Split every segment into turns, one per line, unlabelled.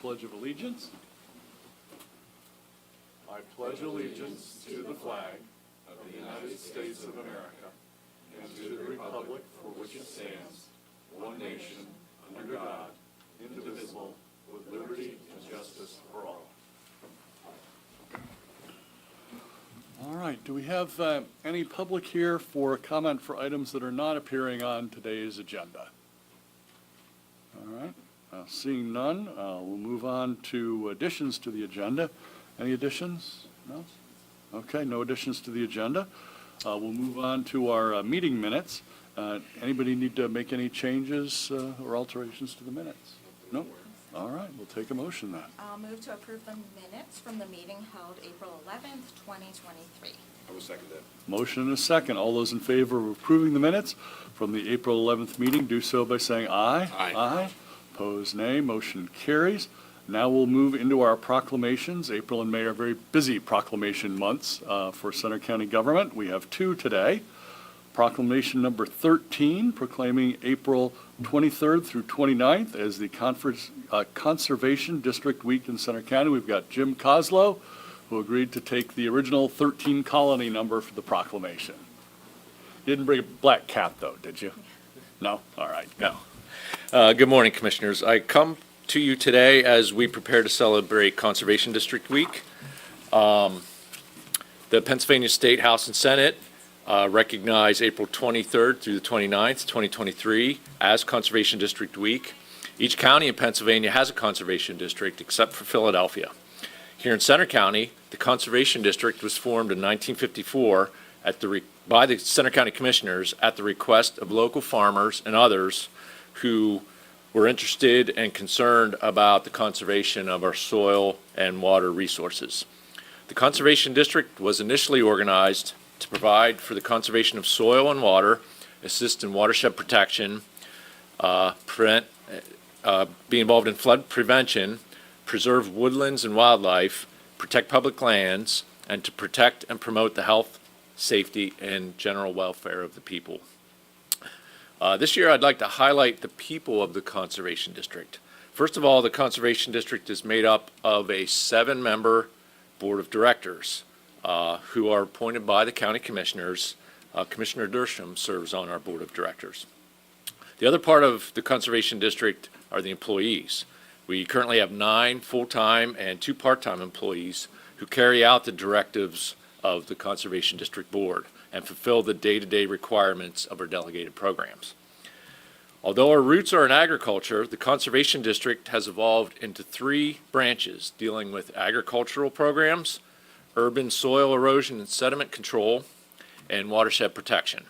Pledge of Allegiance. I pledge allegiance to the flag of the United States of America and to the republic for which it stands, one nation, under God, indivisible, with liberty and justice for all. All right, do we have any public here for comment for items that are not appearing on today's agenda? All right. Seeing none, we'll move on to additions to the agenda. Any additions? No? Okay, no additions to the agenda. We'll move on to our meeting minutes. Anybody need to make any changes or alterations to the minutes? No? All right, we'll take a motion then.
I'll move to approve the minutes from the meeting held April 11th, 2023.
I will second that.
Motion and a second. All those in favor of approving the minutes from the April 11th meeting, do so by saying aye.
Aye.
Aye. Opposed, nay. Motion carries. Now we'll move into our proclamations. April and May are very busy proclamation months for Center County government. We have two today. Proclamation number 13, proclaiming April 23rd through 29th as the Conservation District Week in Center County. We've got Jim Coslow, who agreed to take the original 13 colony number for the proclamation. You didn't bring a black cat, though, did you? No? All right, go.
Good morning, Commissioners. I come to you today as we prepare to celebrate Conservation District Week. The Pennsylvania State House and Senate recognize April 23rd through the 29th, 2023 as Conservation District Week. Each county in Pennsylvania has a conservation district except for Philadelphia. Here in Center County, the Conservation District was formed in 1954 by the Center County Commissioners at the request of local farmers and others who were interested and concerned about the conservation of our soil and water resources. The Conservation District was initially organized to provide for the conservation of soil and water, assist in watershed protection, be involved in flood prevention, preserve woodlands and wildlife, protect public lands, and to protect and promote the health, safety, and general welfare of the people. This year, I'd like to highlight the people of the Conservation District. First of all, the Conservation District is made up of a 7-member board of directors who are appointed by the county commissioners. Commissioner Dersham serves on our board of directors. The other part of the Conservation District are the employees. We currently have 9 full-time and 2 part-time employees who carry out the directives of the Conservation District Board and fulfill the day-to-day requirements of our delegated programs. Although our roots are in agriculture, the Conservation District has evolved into 3 branches dealing with agricultural programs, urban soil erosion and sediment control, and watershed protection.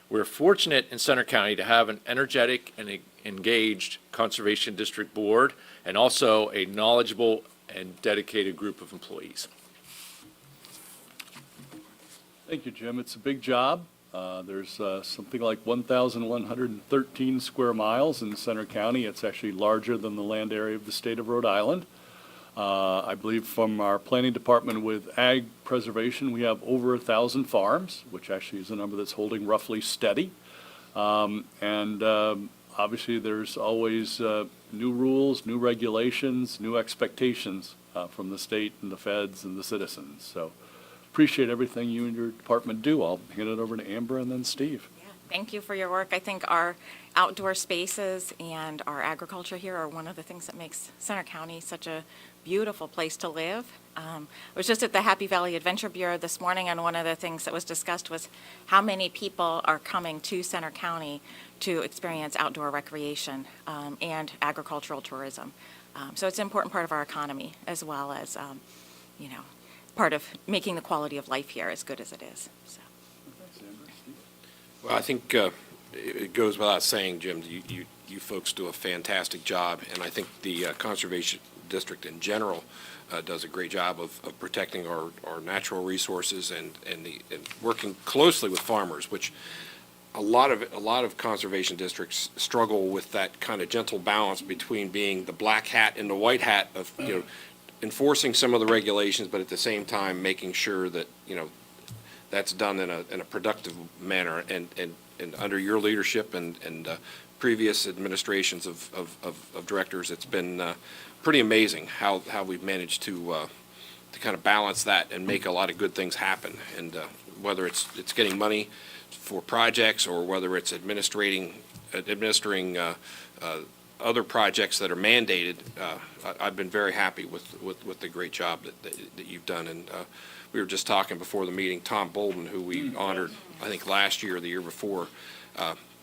We're fortunate in Center County to have an energetic and engaged Conservation District Board and also a knowledgeable and dedicated group of employees.
Thank you, Jim. It's a big job. There's something like 1,113 square miles in Center County. It's actually larger than the land area of the state of Rhode Island. I believe from our planning department with ag preservation, we have over 1,000 farms, which actually is a number that's holding roughly steady. Obviously, there's always new rules, new regulations, new expectations from the state and the feds and the citizens. So appreciate everything you and your department do. I'll hand it over to Amber and then Steve.
Yeah, thank you for your work. I think our outdoor spaces and our agriculture here are one of the things that makes Center County such a beautiful place to live. I was just at the Happy Valley Adventure Bureau this morning, and one of the things that was discussed was how many people are coming to Center County to experience outdoor recreation and agricultural tourism. So it's an important part of our economy, as well as, part of making the quality of life here as good as it is. So.
Well, I think it goes without saying, Jim, you folks do a fantastic job, and I think the Conservation District in general does a great job of protecting our natural resources and working closely with farmers, which a lot of conservation districts struggle with that kind of gentle balance between being the black hat and the white hat of enforcing some of the regulations, but at the same time making sure that that's done in a productive manner. And under your leadership and previous administrations of directors, it's been pretty amazing how we've managed to kind of balance that and make a lot of good things happen. And whether it's getting money for projects or whether it's administering other projects that are mandated, I've been very happy with the great job that you've done. And we were just talking before the meeting, Tom Bolden, who we honored, I think, last year or the year before.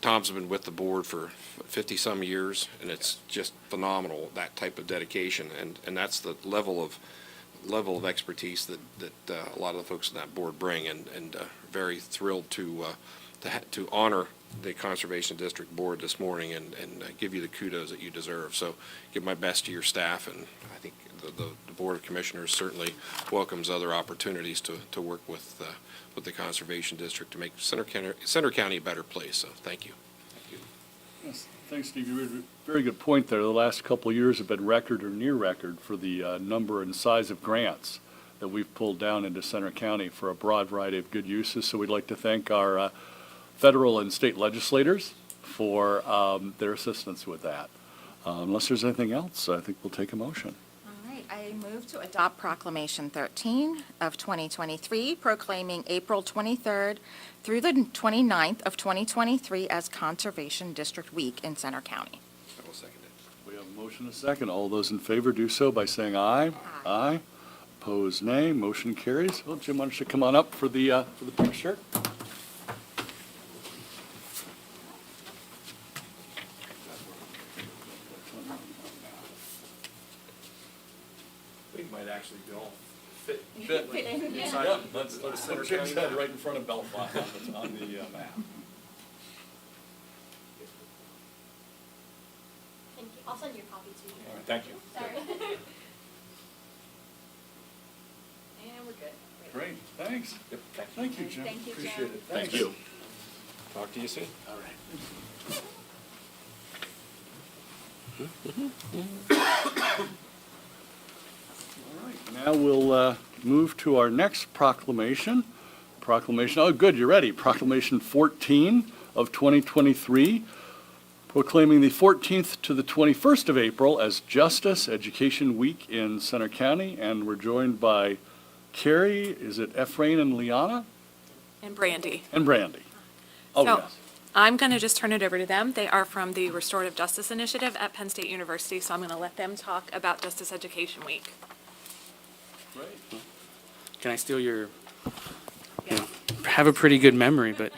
Tom's been with the board for 50-some years, and it's just phenomenal, that type of dedication. And that's the level of expertise that a lot of the folks on that board bring, and very thrilled to honor the Conservation District Board this morning and give you the kudos that you deserve. So give my best to your staff, and I think the Board of Commissioners certainly welcomes other opportunities to work with the Conservation District to make Center County a better place. So thank you.
Yes, thanks, Steve. You made a very good point there. The last couple of years have been record or near record for the number and size of grants that we've pulled down into Center County for a broad variety of good uses. So we'd like to thank our federal and state legislators for their assistance with that. Unless there's anything else, I think we'll take a motion.
All right, I move to adopt Proclamation 13 of 2023, proclaiming April 23rd through the 29th of 2023 as Conservation District Week in Center County.
I will second it.
We have a motion and a second. All those in favor do so by saying aye. Aye. Opposed, nay. Motion carries. Well, Jim, why don't you come on up for the picture?
We might actually be all fit.
Yeah, let's put Jim's head right in front of Bellefonte on the map.
Thank you. I'll send you a copy too.
All right, thank you.
Sorry. And we're good.
Great, thanks.
Yep, thank you.
Thank you, Jim.
Thank you, Jim.
Appreciate it.
Thank
Thanks.
you. Talk to you soon.
All right. All right, now we'll move to our next proclamation. Proclamation, oh, good, you're ready. Proclamation 14 of 2023, proclaiming the 14th to the 21st of April as Justice Education Week in Center County. And we're joined by Carrie, is it Ephraim and Liana?
And Brandy.
And Brandy. Oh,
So,
yes.
I'm going to just turn it over to them. They are from the Restorative Justice Initiative at Penn State University, so I'm going to let them talk about Justice Education Week.
Great.
Can I steal your,
Yeah.
have a pretty good memory, but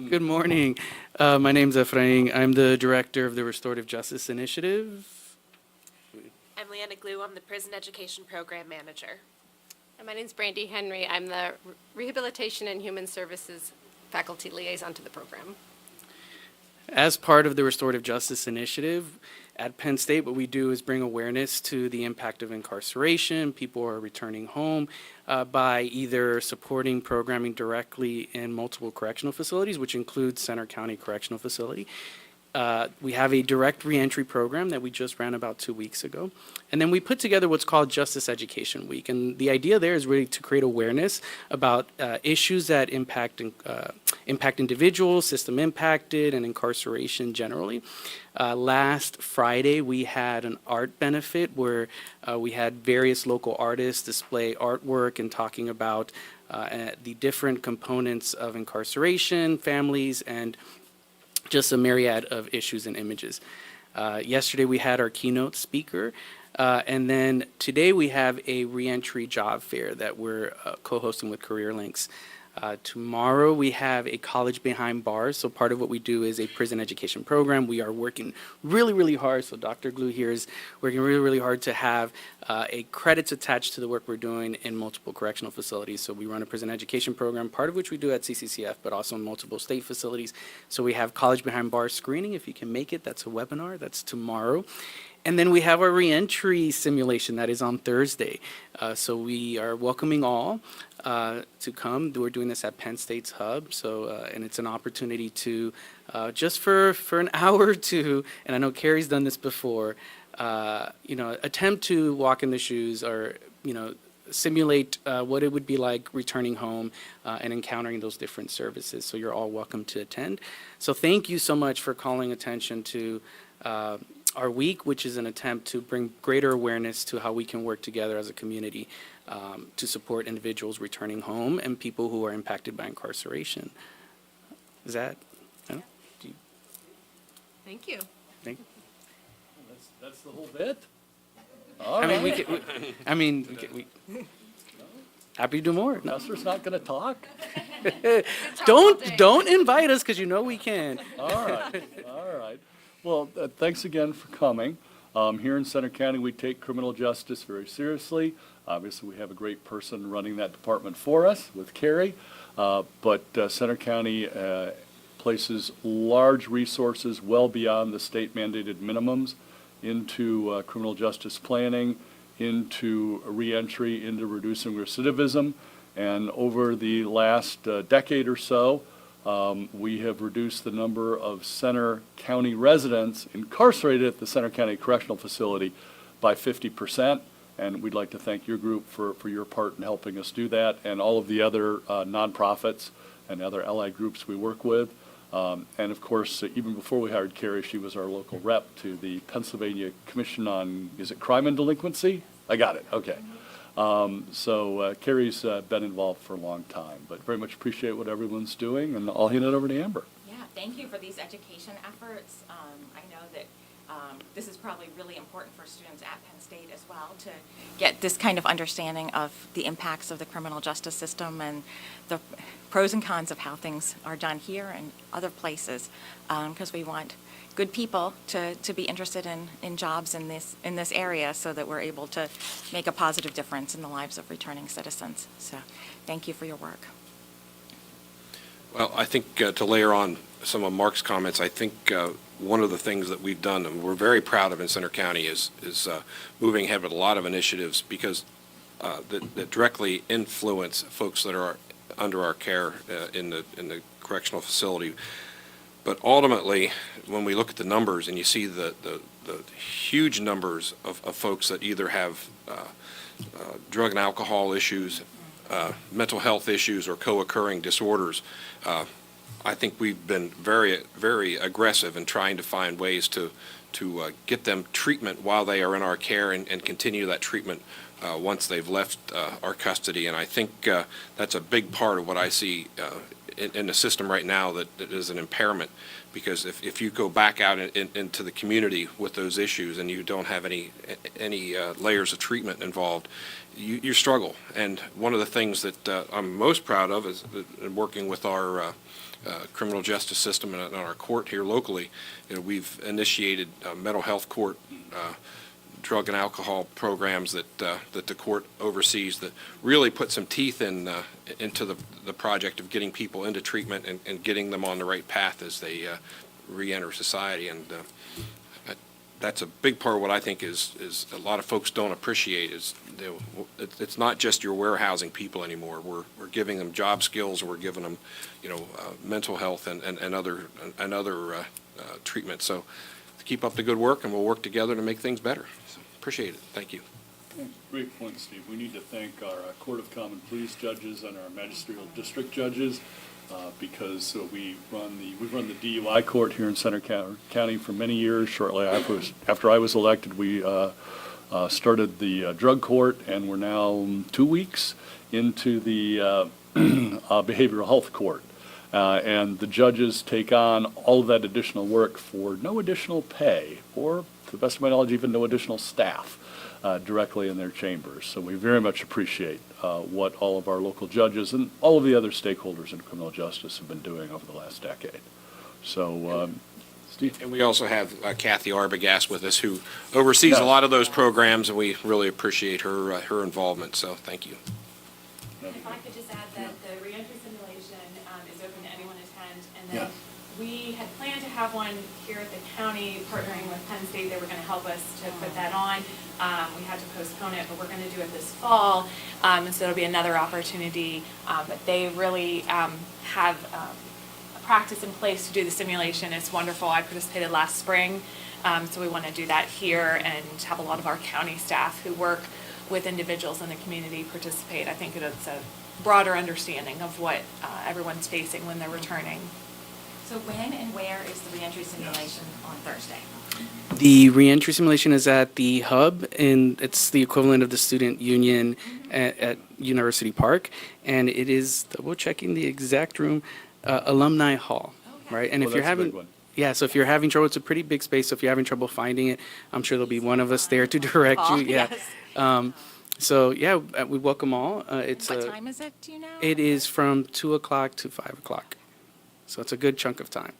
good morning. My name's Ephraim. I'm the director of the Restorative Justice Initiative.
I'm Leanna Glue. I'm the Prison Education Program Manager.
And my name's Brandy Henry. I'm the Rehabilitation and Human Services Faculty Liaison to the program.
As part of the Restorative Justice Initiative at Penn State, what we do is bring awareness to the impact of incarceration. People are returning home by either supporting programming directly in multiple correctional facilities, which includes Center County Correctional Facility. We have a direct reentry program that we just ran about 2 weeks ago. And then we put together what's called Justice Education Week. And the idea there is really to create awareness about issues that impact individuals, system impacted, and incarceration generally. Last Friday, we had an art benefit where we had various local artists display artwork and talking about the different components of incarceration, families, and just a myriad of issues and images. Yesterday, we had our keynote speaker, and then today we have a reentry job fair that we're co-hosting with Career Links. Tomorrow, we have a college behind bars. So part of what we do is a prison education program. We are working really, really hard. So Dr. Glue here is working really, really hard to have a credits attached to the work we're doing in multiple correctional facilities. So we run a prison education program, part of which we do at CCCF, but also in multiple state facilities. So we have college behind bars screening. If you can make it, that's a webinar. That's tomorrow. And then we have our reentry simulation that is on Thursday. So we are welcoming all to come. We're doing this at Penn State's Hub. So, and it's an opportunity to, just for an hour or two, and I know Carrie's done this before, attempt to walk in the shoes or, simulate what it would be like returning home and encountering those different services. So you're all welcome to attend. So thank you so much for calling attention to our week, which is an attempt to bring greater awareness to how we can work together as a community to support individuals returning home and people who are impacted by incarceration. Is that? No? Do you
Thank you.
think?
That's the whole bit? All
I mean,
right.
happy to do more. No.
Esther's not going to talk?
Don't invite us because you know we can.
All right, all right. Well, thanks again for coming. Here in Center County, we take criminal justice very seriously. Obviously, we have a great person running that department for us with Carrie. But Center County places large resources well beyond the state mandated minimums into criminal justice planning, into reentry, into reducing recidivism. And over the last decade or so, we have reduced the number of Center County residents incarcerated at the Center County Correctional Facility by 50%. And we'd like to thank your group for your part in helping us do that, and all of the other nonprofits and other allied groups we work with. And of course, even before we hired Carrie, she was our local rep to the Pennsylvania Commission on, is it Crime and Delinquency? I got it, okay. So Carrie's been involved for a long time, but very much appreciate what everyone's doing, and I'll hand it over to Amber.
Yeah, thank you for these education efforts. I know that this is probably really important for students at Penn State as well to get this kind of understanding of the impacts of the criminal justice system and the pros and cons of how things are done here and other places, because we want good people to be interested in jobs in this area so that we're able to make a positive difference in the lives of returning citizens. So thank you for your work.
Well, I think to layer on some of Mark's comments, I think one of the things that we've done and we're very proud of in Center County is moving ahead with a lot of initiatives because that directly influence folks that are under our care in the correctional facility. But ultimately, when we look at the numbers and you see the huge numbers of folks that either have drug and alcohol issues, mental health issues, or co-occurring disorders, I think we've been very, very aggressive in trying to find ways to get them treatment while they are in our care and continue that treatment once they've left our custody. And I think that's a big part of what I see in the system right now that is an impairment, because if you go back out into the community with those issues and you don't have any layers of treatment involved, you struggle. And one of the things that I'm most proud of is in working with our criminal justice system and our court here locally, we've initiated mental health court drug and alcohol programs that the court oversees that really put some teeth into the project of getting people into treatment and getting them on the right path as they re-enter society. And that's a big part of what I think is a lot of folks don't appreciate is it's not just your warehousing people anymore. We're giving them job skills, and we're giving them mental health and other treatment. So keep up the good work, and we'll work together to make things better. So appreciate it. Thank you.
Great point, Steve. We need to thank our Court of Common Pleas judges and our magisterial district judges because we've run the DUI court here in Center County for many years. Shortly after I was elected, we started the drug court, and we're now 2 weeks into the behavioral health court. And the judges take on all of that additional work for no additional pay, or, to the best of my knowledge, even no additional staff directly in their chambers. So we very much appreciate what all of our local judges and all of the other stakeholders in criminal justice have been doing over the last decade. So, Steve?
And we also have Kathy Arbogast with us, who oversees a lot of those programs, and we really appreciate her involvement. So thank you.
If I could just add that the reentry simulation is open to anyone to attend, and
Yeah.
then we had planned to have one here at the county, partnering with Penn State. They were going to help us to put that on. We had to postpone it, but we're going to do it this fall, and so it'll be another opportunity. But they really have a practice in place to do the simulation. It's wonderful. I participated last spring, so we want to do that here and have a lot of our county staff who work with individuals in the community participate. I think it's a broader understanding of what everyone's facing when they're returning.
So when and where is the reentry simulation on Thursday?
The reentry simulation is at the hub, and it's the equivalent of the student union at University Park, and it is, double checking the exact room, Alumni Hall, right? And
Well,
if you're
that's a big
having,
one.
yeah, so if you're having trouble, it's a pretty big space, so if you're having trouble finding it, I'm sure there'll be one of us there to direct you, yeah. So, yeah, we welcome all. It's
What
a,
time is it, do you know?
it is from 2 o'clock to 5 o'clock, so it's a good chunk of time.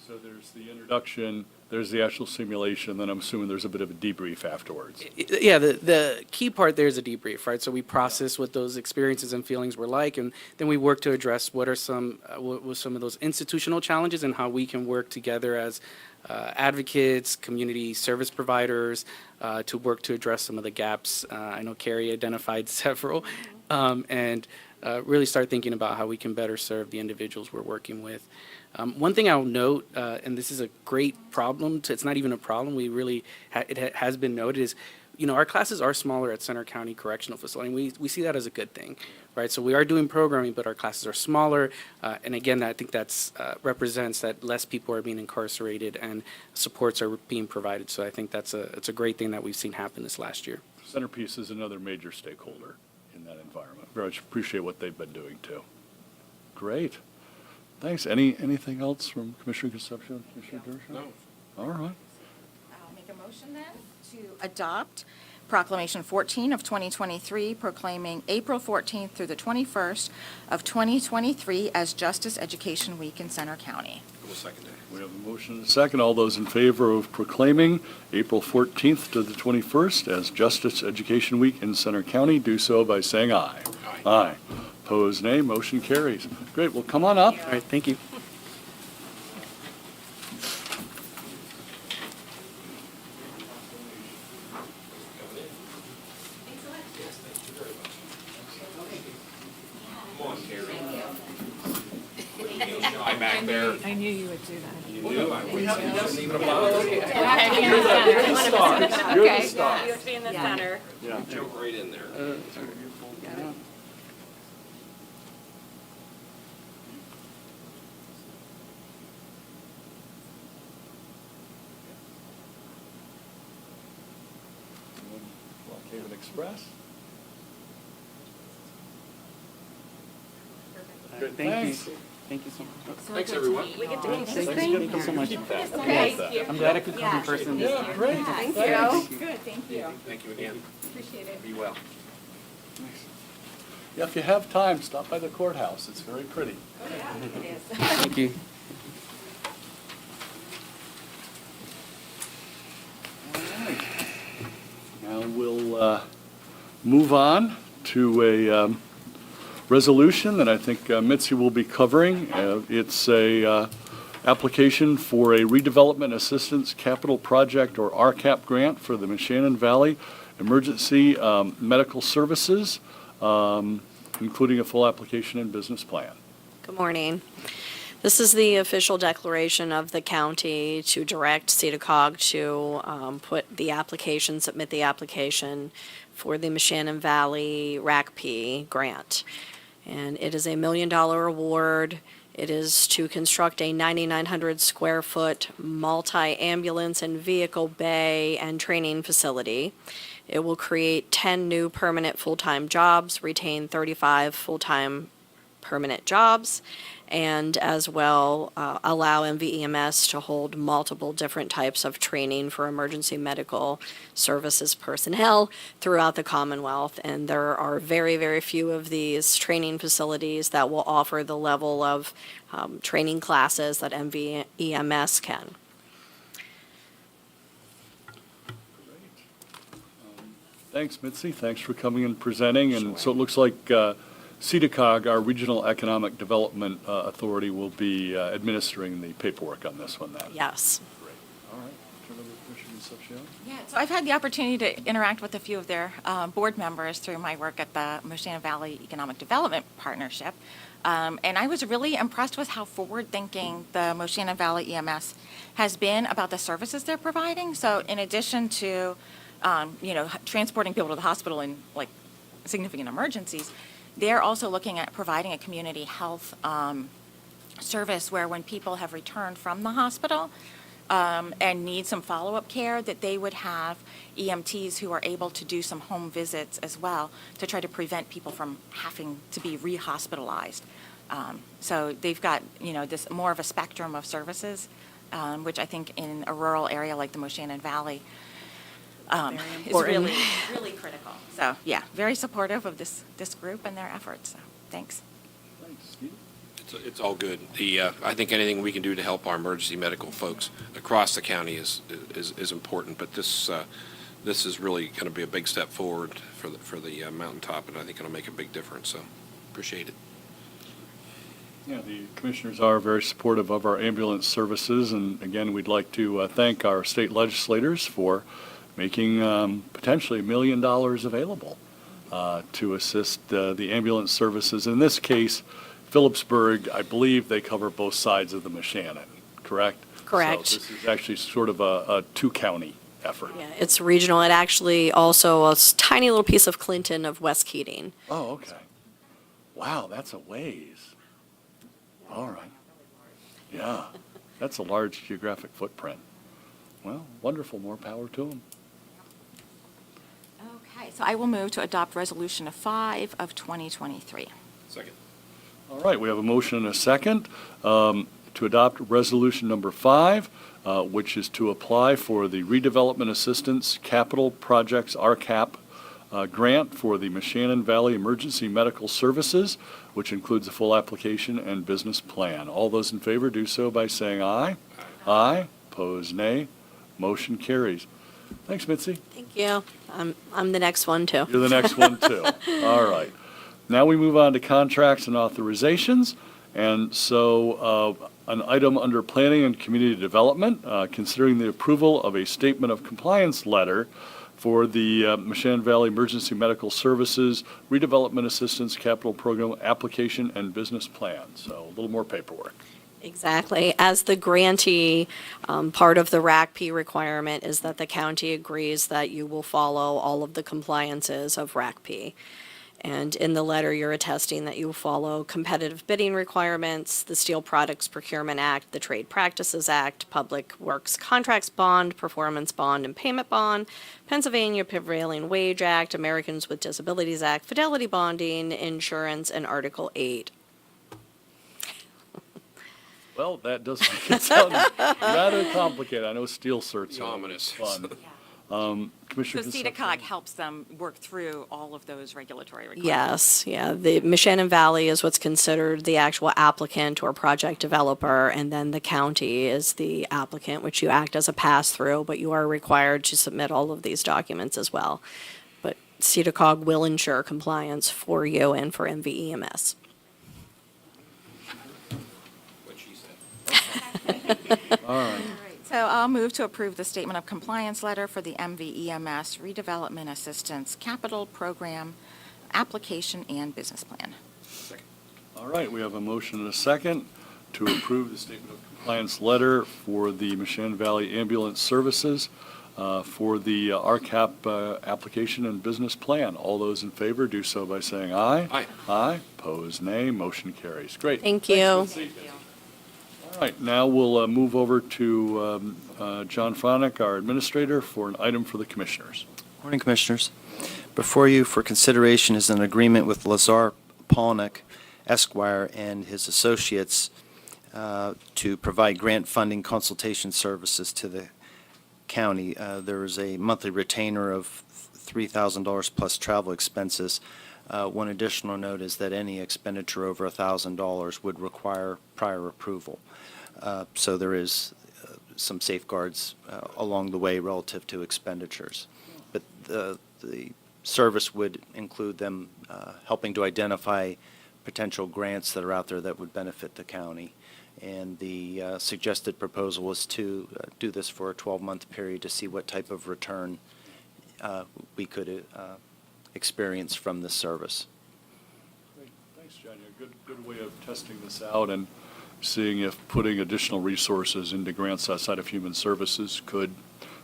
So there's the introduction, there's the actual simulation, then I'm assuming there's a bit of a debrief afterwards.
Yeah, the key part there is a debrief, right? So we process what those experiences and feelings were like, and then we work to address what are what was some of those institutional challenges and how we can work together as advocates, community service providers, to work to address some of the gaps. I know Carrie identified several, and really start thinking about how we can better serve the individuals we're working with. One thing I'll note, and this is a great problem, it's not even a problem, we really, it has been noted, is, our classes are smaller at Center County Correctional Facility, and we see that as a good thing, right? So we are doing programming, but our classes are smaller, and again, I think that's represents that less people are being incarcerated and supports are being provided. So I think it's a great thing that we've seen happen this last year.
Centerpiece is another major stakeholder in that environment. Very much appreciate what they've been doing, too. Great. Thanks. Anything else from Commissioner Concepcion, Commissioner Dershowitz?
No.
All right.
I'll make a motion then to adopt Proclamation 14 of 2023, proclaiming April 14th through the 21st of 2023 as Justice Education Week in Center County.
We'll second that.
We have a motion and a second. All those in favor of proclaiming April 14th to the 21st as Justice Education Week in Center County, do so by saying aye.
Aye.
Aye. Opposed, nay. Motion carries. Great. Well, come on up.
All right, thank you.
I'm back there.
I knew you would do that.
You knew I was.
You're the star. You have to be in the center.
Jump right in there.
Brookhaven Express. Good.
Thank you. Thank you so much.
Thanks, everyone.
We get to keep this
Thank
thing?
you so much.
Thank you.
I'm glad I could come in person.
Yeah, great.
Thank you.
Good, thank you.
Thank you again.
Appreciate it.
Be well.
Yeah, if you have time, stop by the courthouse. It's very pretty.
Thank you.
Now we'll move on to a resolution that I think Mitzi will be covering. It's a application for a redevelopment assistance capital project, or RCAP grant, for the Moshannon Valley Emergency Medical Services, including a full application and business plan.
Good morning. This is the official declaration of the county to direct CEDACOG to submit the application for the Moshannon Valley RACP grant. And it is a $1 million award. It is to construct a 9,900 square foot multi-ambulance and vehicle bay and training facility. It will create 10 new permanent full-time jobs, retain 35 full-time permanent jobs, and as well allow MVEMS to hold multiple different types of training for emergency medical services personnel throughout the Commonwealth. And there are very, very few of these training facilities that will offer the level of training classes that MVEMS can.
Thanks, Mitzi. Thanks for coming and presenting. And so it looks like CEDACOG, our Regional Economic Development Authority, will be administering the paperwork on this one then.
Yes.
Great. All right. Turn it over to Commissioner Concepcion.
Yeah, so I've had the opportunity to interact with a few of their board members through my work at the Moshannon Valley Economic Development Partnership. And I was really impressed with how forward-thinking the Moshannon Valley EMS has been about the services they're providing. So in addition to, transporting people to the hospital in like significant emergencies, they're also looking at providing a community health service where when people have returned from the hospital, and need some follow-up care, that they would have EMTs who are able to do some home visits as well to try to prevent people from having to be re-hospitalized. So they've got, this more of a spectrum of services, which I think in a rural area like the Moshannon Valley is
important.
really, really critical. So, yeah, very supportive of this group and their efforts, so, thanks.
Thanks, Steve.
It's all good. I think anything we can do to help our emergency medical folks across the county is important, but this is really going to be a big step forward for the mountaintop, and I think it'll make a big difference, so appreciate it.
Yeah, the commissioners are very supportive of our ambulance services, and again, we'd like to thank our state legislators for making potentially $1 million available to assist the ambulance services. In this case, Phillipsburg, I believe they cover both sides of the Moshannon, correct?
Correct.
So this is actually sort of a two-county effort.
Yeah, it's regional. It actually also a tiny little piece of Clinton of West Keating.
Oh, okay. Wow, that's a ways. All right. Yeah, that's a large geographic footprint. Well, wonderful, more power to them.
Okay, so I will move to adopt Resolution 5 of 2023.
Second.
All right, we have a motion and a second to adopt Resolution number 5, which is to apply for the Redevelopment Assistance Capital Projects, RCAP, grant for the Moshannon Valley Emergency Medical Services, which includes a full application and business plan. All those in favor do so by saying aye. Aye. Opposed, nay. Motion carries. Thanks, Mitzi.
Thank you. I'm the next one, too.
You're the next one, too. All right. Now we move on to contracts and authorizations. And so an item under Planning and Community Development, considering the approval of a Statement of Compliance letter for the Moshannon Valley Emergency Medical Services Redevelopment Assistance Capital Program Application and Business Plan. So a little more paperwork.
Exactly. As the grantee, part of the RACP requirement is that the county agrees that you will follow all of the compliances of RACP. And in the letter, you're attesting that you will follow competitive bidding requirements, the Steel Products Procurement Act, the Trade Practices Act, Public Works Contracts Bond, Performance Bond and Payment Bond, Pennsylvania Prevailing Wage Act, Americans with Disabilities Act, Fidelity Bonding, Insurance, and Article 8.
Well, that does make it sound rather complicated. I know steel certs are
Ominous.
fun.
So
Commissioner
CEDACOG
Concepcion?
helps them work through all of those regulatory requirements.
Yes, yeah. The Moshannon Valley is what's considered the actual applicant or project developer, and then the county is the applicant, which you act as a pass-through, but you are required to submit all of these documents as well. But CEDACOG will ensure compliance for you and for MVEMS.
What she said.
All right.
So I'll move to approve the Statement of Compliance letter for the MVEMS Redevelopment Assistance Capital Program Application and Business Plan.
All right, we have a motion and a second to approve the Statement of Compliance letter for the Moshannon Valley Ambulance Services for the RCAP application and business plan. All those in favor do so by saying aye.
Aye.
Aye. Opposed, nay. Motion carries. Great.
Thank you.
Thanks, Mitzi. All right, now we'll move over to John Fronick, our administrator, for an item for the commissioners.
Morning, Commissioners. Before you for consideration is an agreement with Lazar Polnick Esquire and his associates to provide grant funding consultation services to the county. There is a monthly retainer of $3,000 plus travel expenses. One additional note is that any expenditure over $1,000 would require prior approval. So there is some safeguards along the way relative to expenditures. But the service would include them helping to identify potential grants that are out there that would benefit the county. And the suggested proposal was to do this for a 12-month period to see what type of return we could experience from this service.
Great. Thanks, John. Yeah, good way of testing this out and seeing if putting additional resources into grants outside of human services could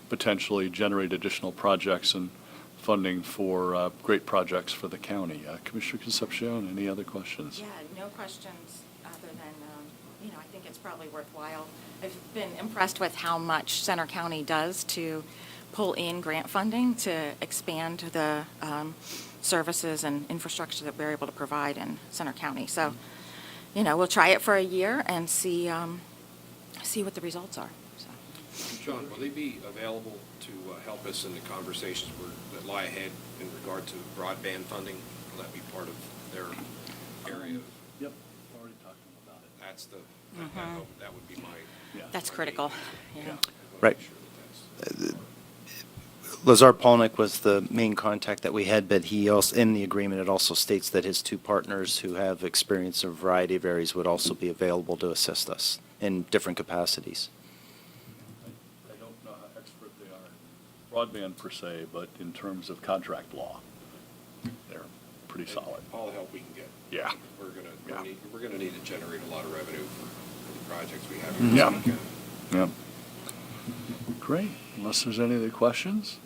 potentially generate additional projects and funding for great projects for the county. Commissioner Concepcion, any other questions?
Yeah, no questions other than I think it's probably worthwhile. I've been impressed with how much Center County does to pull in grant funding to expand the services and infrastructure that we're able to provide in Center County. So, we'll try it for a year and see what the results are. So.
John, will they be available to help us in the conversations that lie ahead in regard to broadband funding? Will that be part of their area?
Yep, already talking about it.
That's that would be my.
Yeah.
That's critical. Yeah.
Right. Lazar Polnick was the main contact that we had, but he also, in the agreement, it also states that his two partners who have experience in a variety of areas would also be available to assist us in different capacities.
I don't know how expert they are in broadband per se, but in terms of contract law, they're pretty solid.
All the help we can get.
Yeah.
We're gonna need to generate a lot of revenue for the projects we have.
Mhm. Yeah. Yep. Great. Unless there's any other questions?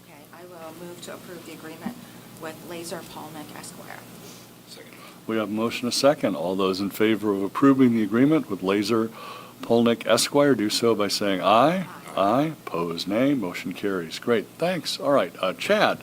Okay, I will move to approve the agreement with Laser Polnick Esquire.
Second.
We have a motion a second. All those in favor of approving the agreement with Laser Polnick Esquire, do so by saying aye. Aye. Pose nay. Motion carries. Great, thanks. All right, Chad,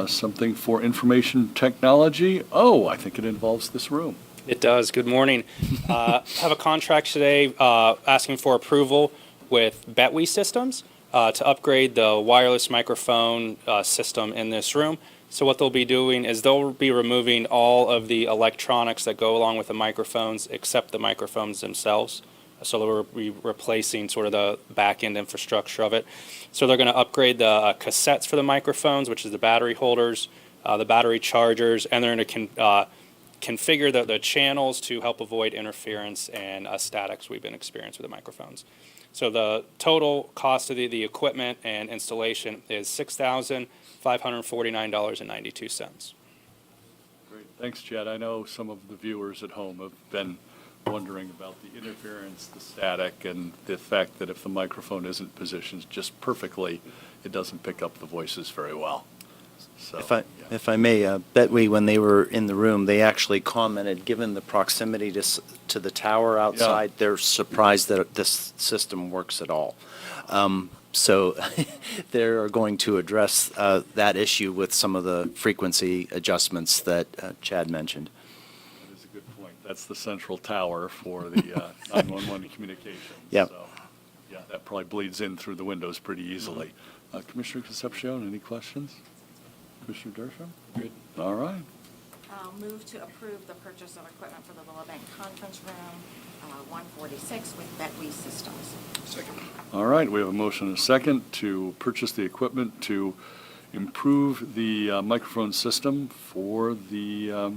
something for information technology. Oh, I think it involves this room.
It does. Good morning. Have a contract today asking for approval with Betwe Systems to upgrade the wireless microphone system in this room. So what they'll be doing is they'll be removing all of the electronics that go along with the microphones except the microphones themselves. So they'll be replacing sort of the back-end infrastructure of it. So they're going to upgrade the cassettes for the microphones, which is the battery holders, the battery chargers, and they're going to configure the channels to help avoid interference and statics we've been experiencing with the microphones. So the total cost of the equipment and installation is $6,549.92.
Great, thanks, Chad. I know some of the viewers at home have been wondering about the interference, the static, and the fact that if the microphone isn't positioned just perfectly, it doesn't pick up the voices very well. So, yeah.
If I may, Betwe, when they were in the room, they actually commented, given the proximity to the tower outside, they're surprised that this system works at all. So they're going to address that issue with some of the frequency adjustments that Chad mentioned.
That is a good point. That's the central tower for the 911 communications.
Yep.
So, yeah, that probably bleeds in through the windows pretty easily. Commissioner Concepcion, any questions? Commissioner Dershowitz? Good. All right.
I'll move to approve the purchase of equipment for the Willow Bank Conference Room, 146 with Betwe Systems.
Second.
All right, we have a motion and a second to purchase the equipment to improve the microphone system for the,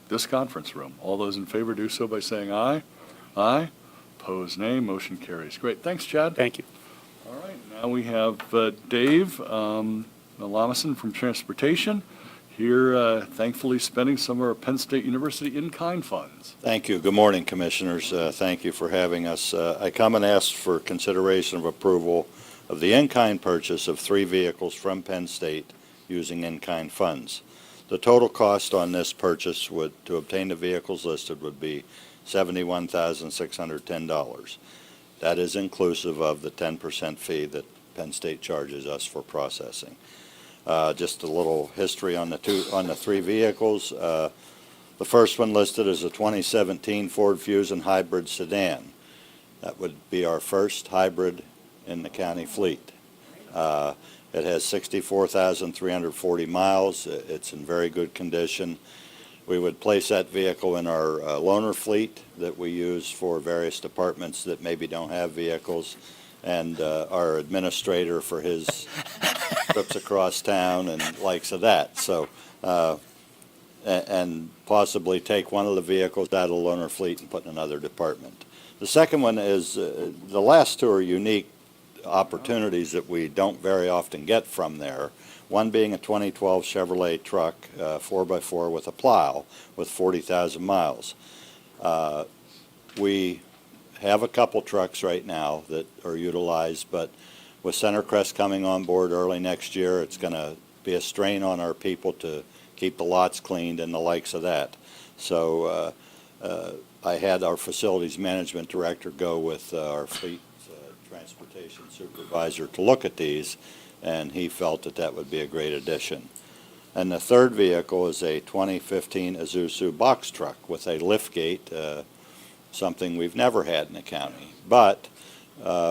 this conference room. All those in favor do so by saying aye. Aye. Pose nay. Motion carries. Great. Thanks, Chad.
Thank you.
All right, now we have Dave Lamison from Transportation here, thankfully spending some of our Penn State University in-kind funds.
Thank you. Good morning, Commissioners. Thank you for having us. I come and ask for consideration of approval of the in-kind purchase of 3 vehicles from Penn State using in-kind funds. The total cost on this purchase to obtain the vehicles listed would be $71,610. That is inclusive of the 10% fee that Penn State charges us for processing. Just a little history on the 3 vehicles. The first one listed is a 2017 Ford Fusion hybrid sedan. That would be our first hybrid in the county fleet. It has 64,340 miles. It's in very good condition. We would place that vehicle in our loaner fleet that we use for various departments that maybe don't have vehicles, and our administrator for his trips across town and likes of that. So, and possibly take one of the vehicles out of the loaner fleet and put in another department. The second one is, the last 2 are unique opportunities that we don't very often get from there. One being a 2012 Chevrolet truck, 4x4 with a plow with 40,000 miles. We have a couple trucks right now that are utilized, but with Centercrest coming on board early next year, it's going to be a strain on our people to keep the lots cleaned and the likes of that. So I had our facilities management director go with our fleet transportation supervisor to look at these, and he felt that that would be a great addition. And the third vehicle is a 2015 Isuzu box truck with a lift gate, something we've never had in the county. But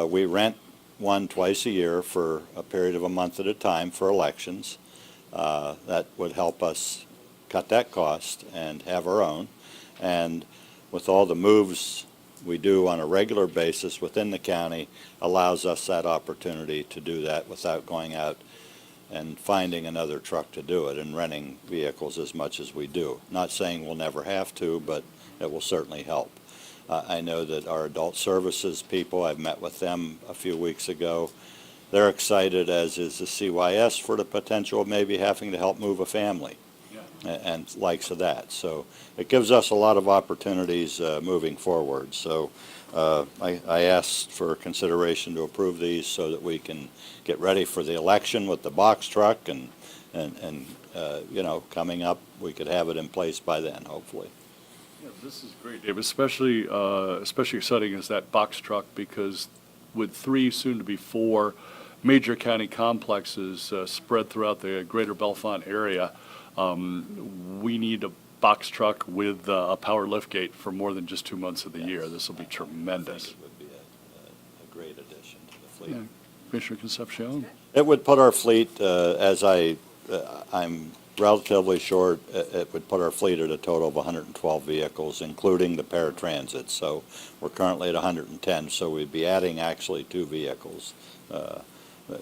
we rent one twice a year for a period of a month at a time for elections. That would help us cut that cost and have our own. And with all the moves we do on a regular basis within the county, allows us that opportunity to do that without going out and finding another truck to do it and renting vehicles as much as we do. Not saying we'll never have to, but it will certainly help. I know that our adult services people, I've met with them a few weeks ago. They're excited, as is the CYS, for the potential of maybe having to help move a family and likes of that. So it gives us a lot of opportunities moving forward. So I asked for consideration to approve these so that we can get ready for the election with the box truck and you know, coming up, we could have it in place by then, hopefully.
Yeah, this is great, Dave, especially exciting is that box truck, because with 3, soon to be 4 major county complexes spread throughout the greater Bellefonte area, we need a box truck with a power lift gate for more than just 2 months of the year. This will be tremendous.
It would be a great addition to the fleet.
Yeah. Commissioner Concepcion?
It would put our fleet, I'm relatively short, it would put our fleet at a total of 112 vehicles, including the paratransit. So we're currently at 110, so we'd be adding actually 2 vehicles.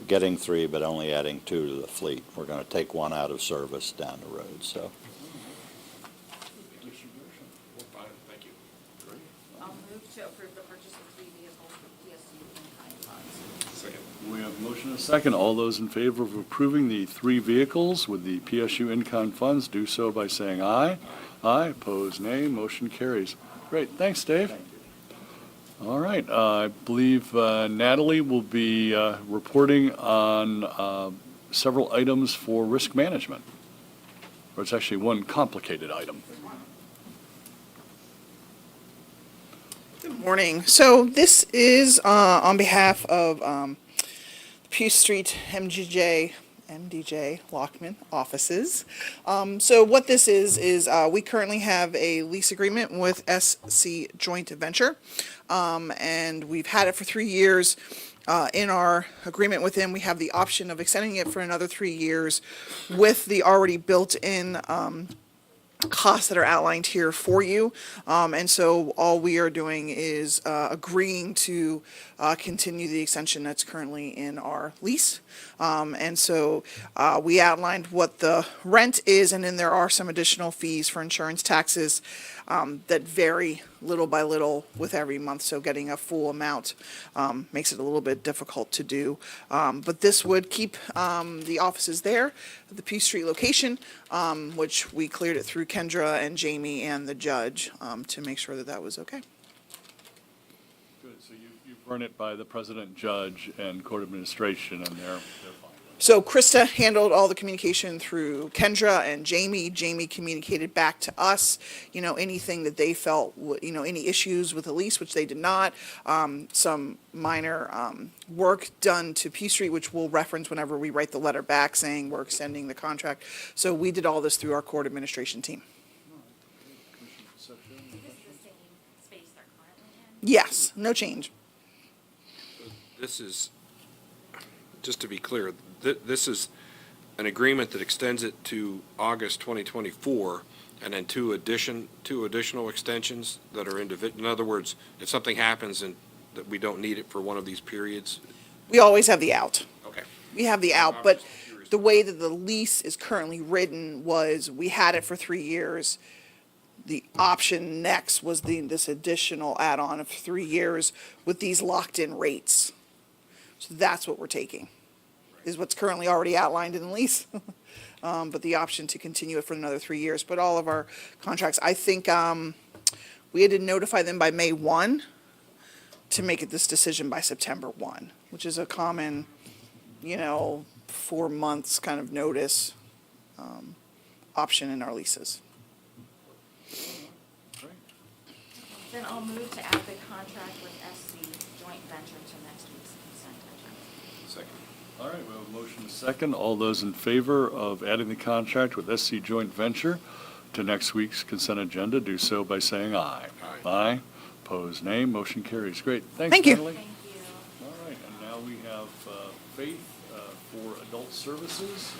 Getting 3, but only adding 2 to the fleet. We're going to take 1 out of service down the road, so.
Thank you.
I'll move to approve the purchase of 3 vehicles with PSU in-kind funds.
Second.
We have a motion and a second. All those in favor of approving the 3 vehicles with the PSU in-kind funds, do so by saying aye. Aye, opposed, nay. Motion carries. Great, thanks, Dave. All right, I believe Natalie will be reporting on several items for risk management. Or it's actually one complicated item.
Good morning. So this is on behalf of Pew Street MDJ Lockman offices. So what this is we currently have a lease agreement with SC Joint Venture, and we've had it for 3 years. In our agreement with them, we have the option of extending it for another 3 years with the already built-in costs that are outlined here for you. And so all we are doing is agreeing to continue the extension that's currently in our lease. And so we outlined what the rent is, and then there are some additional fees for insurance taxes that vary little by little with every month. So getting a full amount makes it a little bit difficult to do. But this would keep the offices there, the Pew Street location, which we cleared it through Kendra and Jamie and the judge to make sure that that was okay.
Good, so you've run it by the president, judge, and court administration, and they're fine.
So Krista handled all the communication through Kendra and Jamie. Jamie communicated back to us, anything that they felt, any issues with the lease, which they did not. Some minor work done to Pew Street, which we'll reference whenever we write the letter back saying we're extending the contract. So we did all this through our court administration team.
This is the same space they're currently in?
Yes, no change.
This is, just to be clear, this is an agreement that extends it to August 2024, and then two additional extensions that are individual. In other words, if something happens and that we don't need it for one of these periods.
We always have the out.
Okay.
We have the out, but the way that the lease is currently written was we had it for 3 years. The option next was this additional add-on of 3 years with these locked-in rates. So that's what we're taking, is what's currently already outlined in the lease. But the option to continue it for another 3 years. But all of our contracts, I think we had to notify them by May 1 to make this decision by September 1, which is a common, 4 months kind of notice option in our leases.
Then I'll move to add the contract with SC joint venture to next week's consent agenda.
Second.
All right, we have a motion and a second. All those in favor of adding the contract with SC Joint Venture to next week's consent agenda, do so by saying aye.
Aye.
Aye. Opposed, nay. Motion carries. Great. Thanks,
Thank you.
Natalie.
Thank you.
All right, and now we have Faith for Adult Services,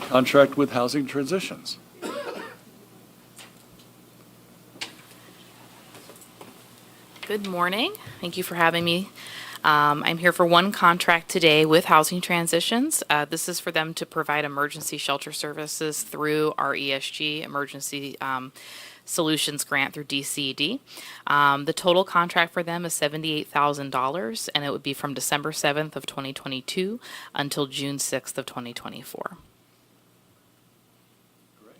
contract with Housing Transitions.
Good morning. Thank you for having me. I'm here for one contract today with Housing Transitions. This is for them to provide emergency shelter services through our ESG Emergency Solutions Grant through DCED. The total contract for them is $78,000, and it would be from December 7th of 2022 until June 6th of 2024.
Great.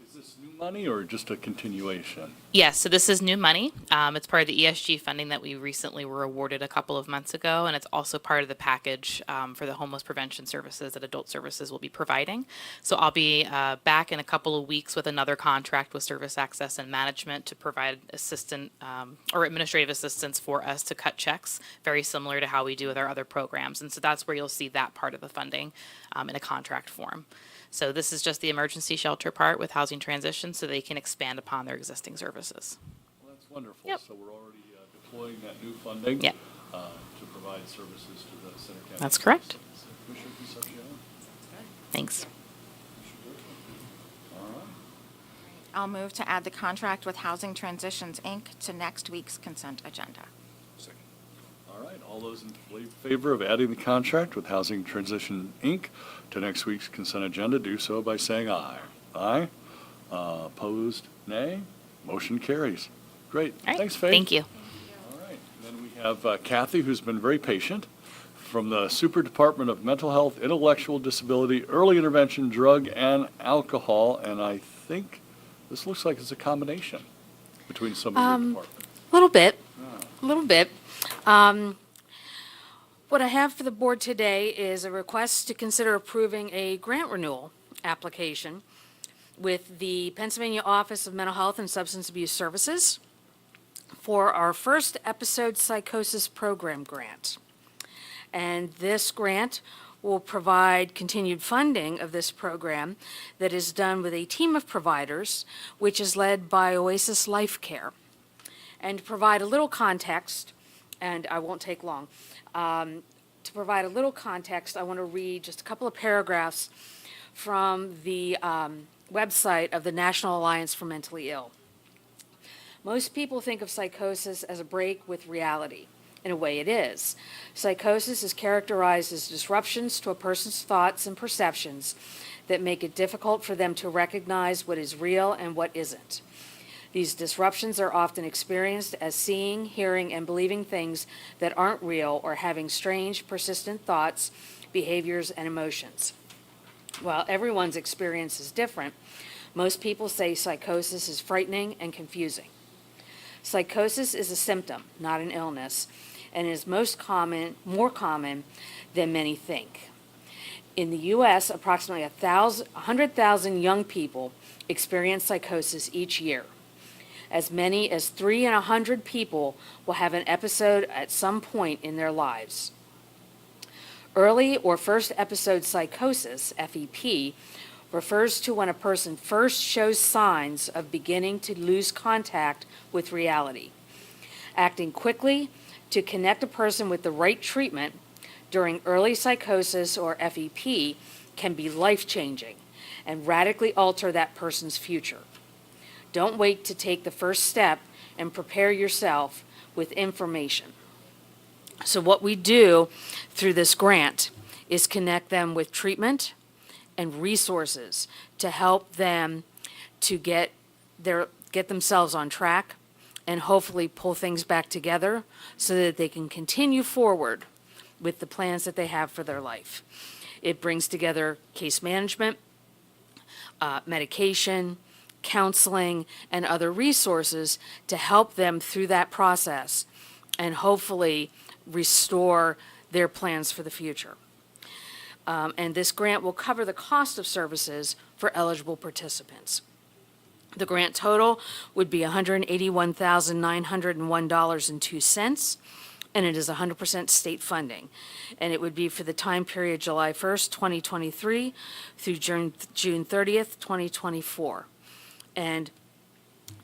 Is this new money or just a continuation?
Yes, so this is new money. It's part of the ESG funding that we recently were awarded a couple of months ago, and it's also part of the package for the homeless prevention services that Adult Services will be providing. So I'll be back in a couple of weeks with another contract with Service Access and Management to provide assistant or administrative assistance for us to cut checks, very similar to how we do with our other programs. And so that's where you'll see that part of the funding in a contract form. So this is just the emergency shelter part with Housing Transition so they can expand upon their existing services.
Well, that's wonderful.
Yep.
So we're already deploying that new funding
Yep.
to provide services to the Center County.
That's correct.
Commissioner Concepcion?
Thanks.
All right.
I'll move to add the contract with Housing Transitions, Inc. to next week's consent agenda.
Second.
All right, all those in favor of adding the contract with Housing Transition, Inc. to next week's consent agenda, do so by saying aye. Aye. Opposed, nay. Motion carries. Great.
All right.
Thanks, Faith.
Thank you.
All right, then we have Kathy, who's been very patient, from the Super Department of Mental Health, Intellectual Disability, Early Intervention, Drug, and Alcohol, and I think this looks like it's a combination between some of your departments.
Little bit, a little bit. What I have for the board today is a request to consider approving a grant renewal application with the Pennsylvania Office of Mental Health and Substance Abuse Services for our first episode psychosis program grant. And this grant will provide continued funding of this program that is done with a team of providers, which is led by Oasis Life Care. And to provide a little context, and I won't take long, to provide a little context, I want to read just a couple of paragraphs from the website of the National Alliance for Mentally Ill. Most people think of psychosis as a break with reality. In a way, it is. Psychosis is characterized as disruptions to a person's thoughts and perceptions that make it difficult for them to recognize what is real and what isn't. These disruptions are often experienced as seeing, hearing, and believing things that aren't real or having strange, persistent thoughts, behaviors, and emotions. While everyone's experience is different, most people say psychosis is frightening and confusing. Psychosis is a symptom, not an illness, and is more common than many think. In the U.S., approximately 100,000 young people experience psychosis each year. As many as 3 in 100 people will have an episode at some point in their lives. Early or first episode psychosis, FEP, refers to when a person first shows signs of beginning to lose contact with reality. Acting quickly to connect a person with the right treatment during early psychosis or FEP can be life-changing and radically alter that person's future. Don't wait to take the first step and prepare yourself with information. So what we do through this grant is connect them with treatment and resources to help them to get themselves on track and hopefully pull things back together so that they can continue forward with the plans that they have for their life. It brings together case management, medication, counseling, and other resources to help them through that process and hopefully restore their plans for the future. And this grant will cover the cost of services for eligible participants. The grant total would be $181,901.02, and it is 100% state funding. And it would be for the time period July 1st, 2023 through June 30th, 2024. And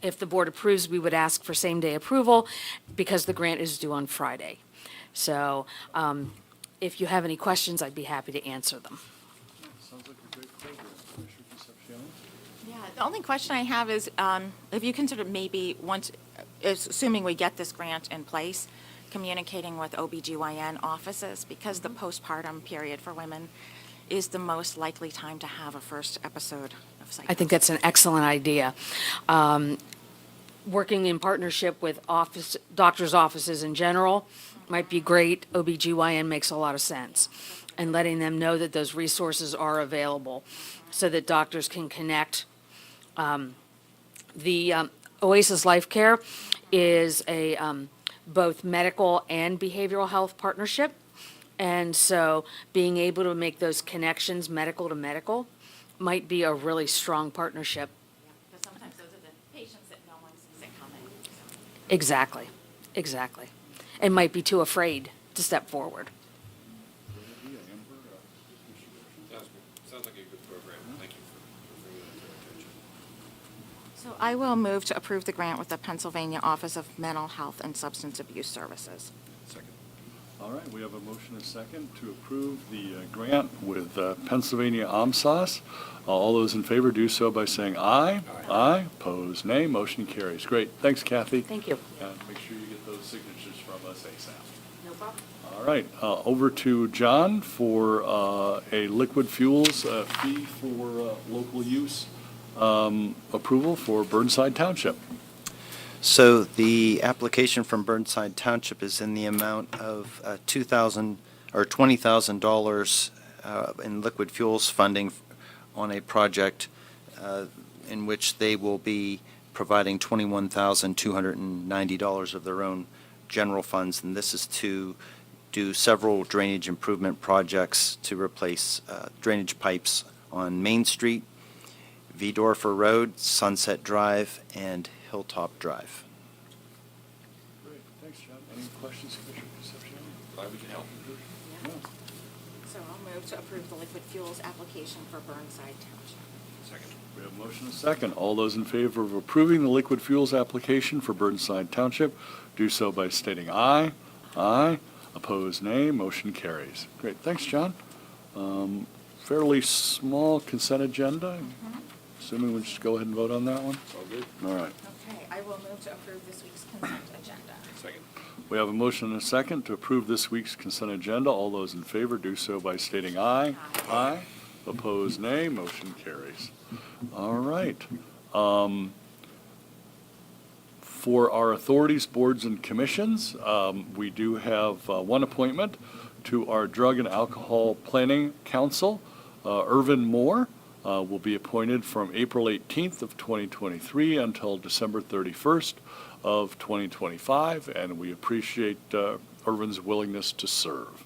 if the board approves, we would ask for same-day approval because the grant is due on Friday. So if you have any questions, I'd be happy to answer them.
Sounds like a great program. Commissioner Concepcion?
Yeah, the only question I have is, if you consider maybe once, assuming we get this grant in place, communicating with OBGYN offices, because the postpartum period for women is the most likely time to have a first episode of psychosis.
I think that's an excellent idea. Working in partnership with doctors' offices in general might be great. OBGYN makes a lot of sense. And letting them know that those resources are available so that doctors can connect. The Oasis Life Care is a both medical and behavioral health partnership. And so being able to make those connections, medical to medical, might be a really strong partnership.
Because sometimes those are the patients that no one sees it coming.
Exactly, exactly. And might be too afraid to step forward.
Sounds like a good program. Thank you for bringing that to our attention.
So I will move to approve the grant with the Pennsylvania Office of Mental Health and Substance Abuse Services.
Second.
All right, we have a motion and a second to approve the grant with Pennsylvania OMSAS. All those in favor do so by saying aye. Aye. Opposed, nay. Motion carries. Great. Thanks, Kathy.
Thank you.
And make sure you get those signatures from us ASAP.
No problem.
All right, over to John for a liquid fuels fee for local use approval for Burnside Township.
So the application from Burnside Township is in the amount of $2,000 or $20,000 in liquid fuels funding on a project in which they will be providing $21,290 of their own general funds, and this is to do several drainage improvement projects to replace drainage pipes on Main Street, Vidorfer Road, Sunset Drive, and Hilltop Drive.
Great, thanks, John. Any questions, Commissioner Concepcion?
Glad we can help.
So I'll move to approve the liquid fuels application for Burnside Township.
Second.
We have a motion and a second. All those in favor of approving the liquid fuels application for Burnside Township do so by stating aye. Aye. Opposed, nay. Motion carries. Great, thanks, John. Fairly small consent agenda. Assuming we just go ahead and vote on that one?
All good.
All right.
Okay, I will move to approve this week's consent agenda.
Second.
We have a motion and a second to approve this week's consent agenda. All those in favor do so by stating aye. Aye. Opposed, nay. Motion carries. All right. For our authorities, boards, and commissions, we do have one appointment to our Drug and Alcohol Planning Council. Irvin Moore will be appointed from April 18th of 2023 until December 31st of 2025, and we appreciate Irvin's willingness to serve.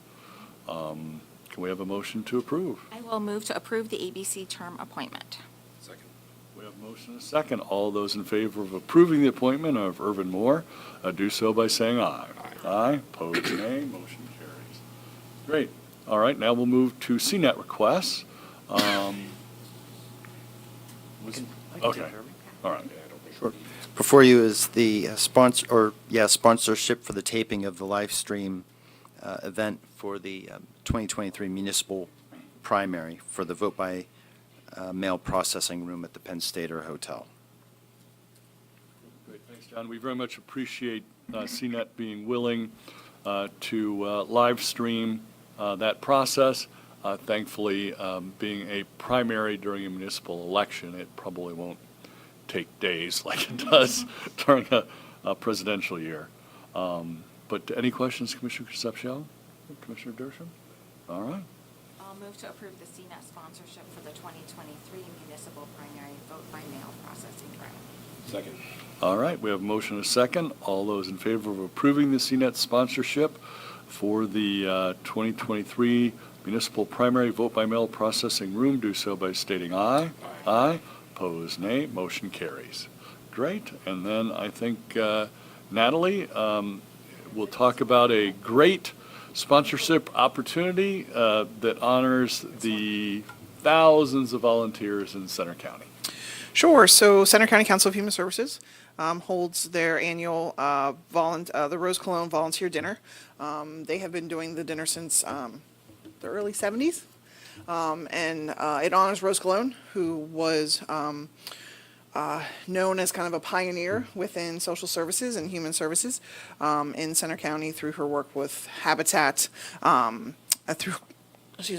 Can we have a motion to approve?
I will move to approve the ABC term appointment.
Second.
We have a motion and a second. All those in favor of approving the appointment of Irvin Moore do so by saying aye. Aye. Opposed, nay. Motion carries. Great. All right, now we'll move to CNET requests. Okay, all right.
Before you is the sponsorship for the taping of the live stream event for the 2023 municipal primary for the vote by mail processing room at the Penn Stater Hotel.
Great, thanks, John. We very much appreciate CNET being willing to live stream that process. Thankfully, being a primary during a municipal election, it probably won't take days like it does during a presidential year. But any questions, Commissioner Concepcion? Commissioner Dershowitz? All right.
I'll move to approve the CNET sponsorship for the 2023 municipal primary vote by mail processing grant.
Second.
All right, we have a motion and a second. All those in favor of approving the CNET sponsorship for the 2023 municipal primary vote by mail processing room do so by stating aye. Aye. Opposed, nay. Motion carries. Great. And then I think Natalie will talk about a great sponsorship opportunity that honors the thousands of volunteers in Center County.
Sure. So Center County Council of Human Services holds their annual the Rose Cologne Volunteer Dinner. They have been doing the dinner since the early 70s. And it honors Rose Cologne, who was known as kind of a pioneer within social services and human services in Center County through her work with Habitat, through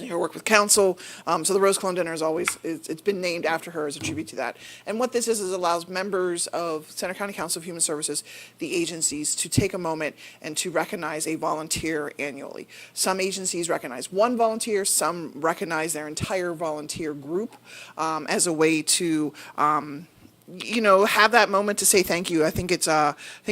her work with council. So the Rose Cologne Dinner is always, it's been named after her as a tribute to that. And what this is allows members of Center County Council of Human Services, the agencies, to take a moment and to recognize a volunteer annually. Some agencies recognize one volunteer, some recognize their entire volunteer group as a way to have that moment to say thank you. I think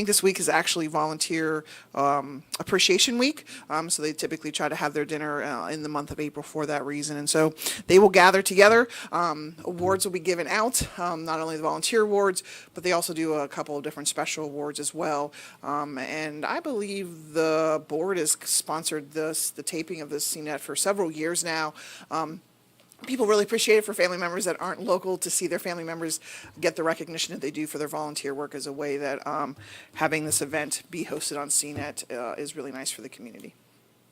this week is actually Volunteer Appreciation Week. So they typically try to have their dinner in the month of April for that reason. And so they will gather together. Awards will be given out, not only the volunteer awards, but they also do a couple of different special awards as well. And I believe the board has sponsored the taping of this CNET for several years now. People really appreciate it for family members that aren't local to see their family members get the recognition that they do for their volunteer work as a way that having this event be hosted on CNET is really nice for the community.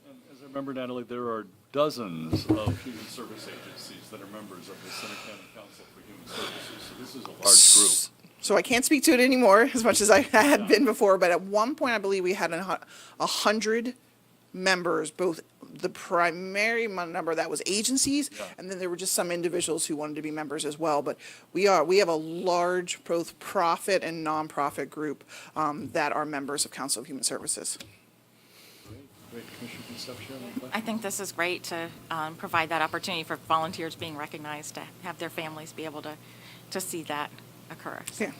And as I remember, Natalie, there are dozens of human service agencies that are members of the Center County Council for Human Services. So this is a large group.
So I can't speak to it anymore as much as I had been before, but at one point I believe we had 100 members, both the primary number that was agencies, and then there were just some individuals who wanted to be members as well. But we have a large both profit and nonprofit group that are members of Council of Human Services.
Great. Commissioner Concepcion, any questions?
I think this is great to provide that opportunity for volunteers being recognized, to have their families be able to see that occur. So.
Yeah.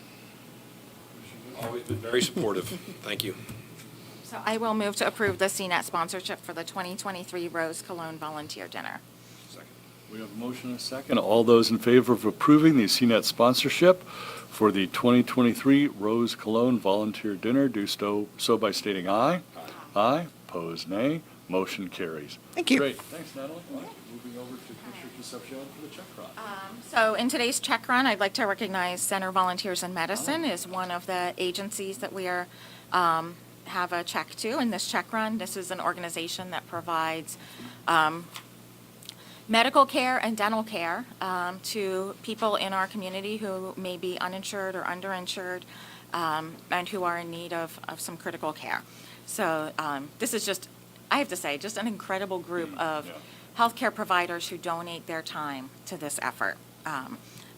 Always been very supportive. Thank you.
So I will move to approve the CNET sponsorship for the 2023 Rose Cologne Volunteer Dinner.
We have a motion and a second. All those in favor of approving the CNET sponsorship for the 2023 Rose Cologne Volunteer Dinner, do so by stating aye. Aye. Opposed, nay. Motion carries.
Thank you.
Great. Thanks, Natalie. Moving over to Commissioner Concepcion for the check run.
So in today's check run, I'd like to recognize Center Volunteers in Medicine is one of the agencies that we are have a check to in this check run. This is an organization that provides medical care and dental care to people in our community who may be uninsured or underinsured and who are in need of some critical care. So this is just, I have to say, just an incredible group of healthcare providers who donate their time to this effort.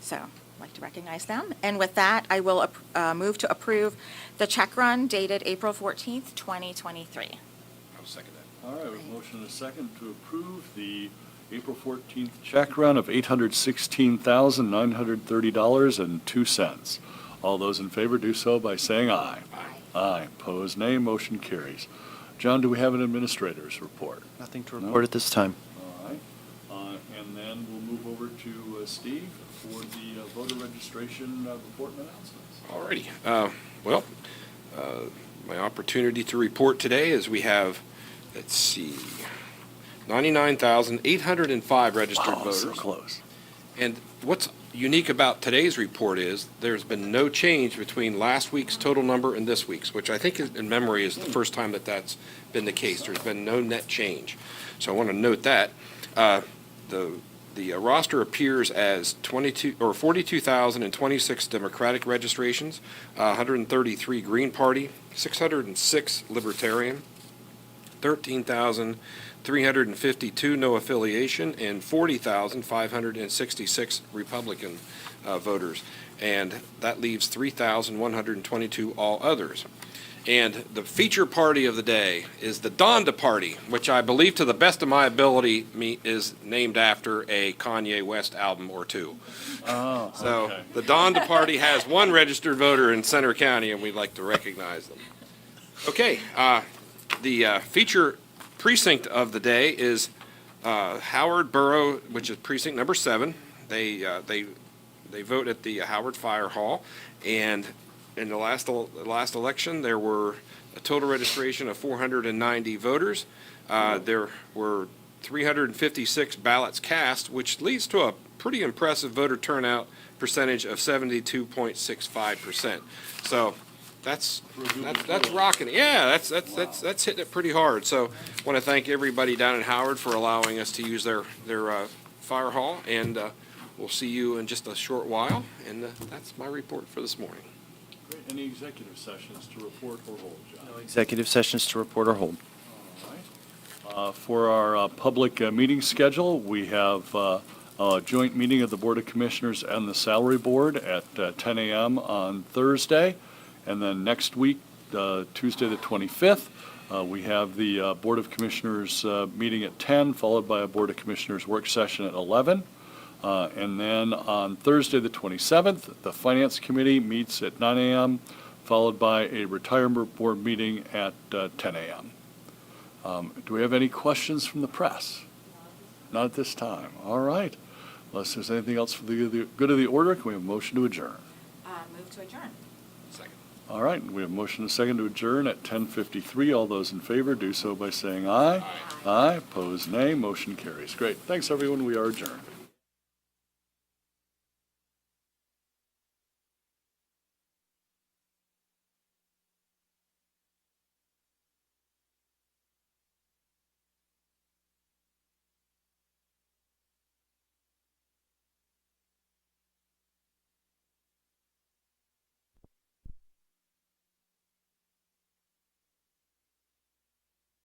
So I'd like to recognize them. And with that, I will move to approve the check run dated April 14th, 2023.
I'll second that.
All right, we have a motion and a second to approve the April 14th check run of $816,930.02. All those in favor do so by saying aye.
Aye.
Aye. Opposed, nay. Motion carries. John, do we have an administrator's report?
Nothing to report at this time.
All right. And then we'll move over to Steve for the voter registration report and announcements.
All righty. My opportunity to report today is we have, 99,805 registered voters.
So close.
And what's unique about today's report is there's been no change between last week's total number and this week's, which I think in memory is the first time that that's been the case. There's been no net change. So I want to note that. The roster appears as 42,026 Democratic registrations, 133 Green Party, 606 Libertarian, 13,352 no affiliation, and 40,566 Republican voters. And that leaves 3,122 all others. And the feature party of the day is the Donda Party, which I believe, to the best of my ability, is named after a Kanye West album or two.
Oh,
So
okay.
the Donda Party has one registered voter in Center County, and we'd like to recognize them. Okay, the feature precinct of the day is Howard Borough, which is precinct number 7. They they vote at the Howard Fire Hall. And in the last election, there were a total registration of 490 voters. There were 356 ballots cast, which leads to a pretty impressive voter turnout percentage of 72.65%. So that's rocking it. Yeah, that's hitting it pretty hard. So I want to thank everybody down in Howard for allowing us to use their fire hall, and we'll see you in just a short while. And that's my report for this morning.
Great. Any executive sessions to report or hold, John?
No executive sessions to report or hold.
For our public meeting schedule, we have a joint meeting of the Board of Commissioners and the Salary Board at 10 a.m. on Thursday. And then next week, Tuesday the 25th, we have the Board of Commissioners meeting at 10, followed by a Board of Commissioners work session at 11. And then on Thursday the 27th, the Finance Committee meets at 9 a.m., followed by a Retirement Board meeting at 10 a.m. Do we have any questions from the press? Not at this time. All right. Unless there's anything else for the good of the order, can we have a motion to adjourn?
Move to adjourn.
Second.
All right, we have a motion and a second to adjourn at 10:53. All those in favor do so by saying aye. Aye. Opposed, nay. Motion carries. Great. Thanks, everyone. We are adjourned.